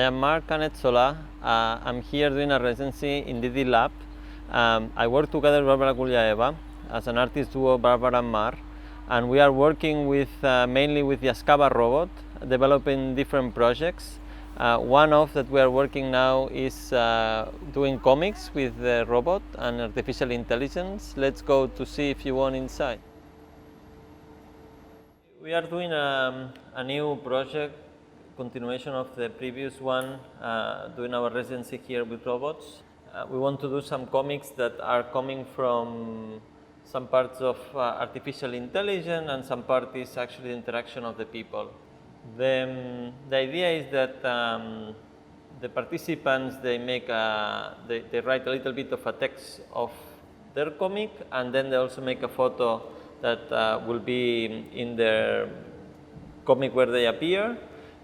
am Marc Canet-Solà. I'm here doing a residency in DD Lab. I work together with Barbara Gulyaeva as an artist duo, Barbara and Mar, and we are working with mainly with the Azkaban robot, developing different projects. One of that we are working now is doing comics with the robot and artificial intelligence. Let's go to see if you want inside. We are doing a new project, continuation of the previous one, doing our residency here with robots. We want to do some comics that are coming from some parts of artificial intelligence and some part is actually the interaction of the people. The idea is that the participants, they write a little bit of a text of their comic, and then they also make a photo that will be in their comic where they appear,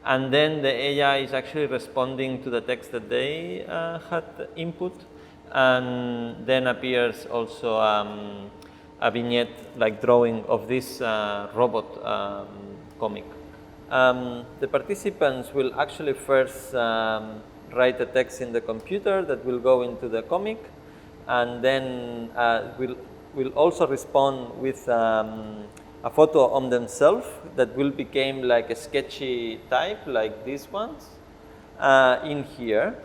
and then the AI is actually responding to the text that they had input, and then appears also a vignette like drawing of this robot comic. The participants will actually first write a text in the computer that will go into the comic, and then will also respond with a photo on themselves that will become like a sketchy type, like these ones in here.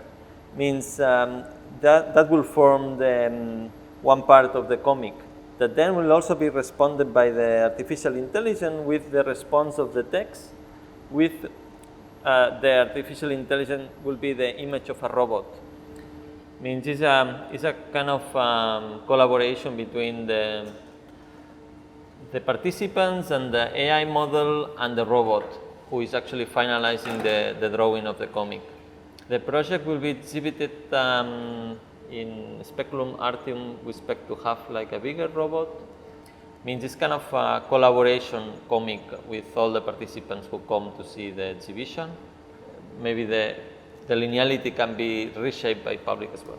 Means that will form the one part of the comic that then will also be responded by the artificial intelligence with the response of the text. With the artificial intelligence will be the image of a robot. Means it's a kind of collaboration between the participants and the AI model and the robot who is actually finalizing the drawing of the comic. The project will be exhibited in Speculum Artium. We expect to have like a bigger robot. Means it's kind of a collaboration comic with all the participants who come to see the exhibition. Maybe the lineality can be reshaped by public as well.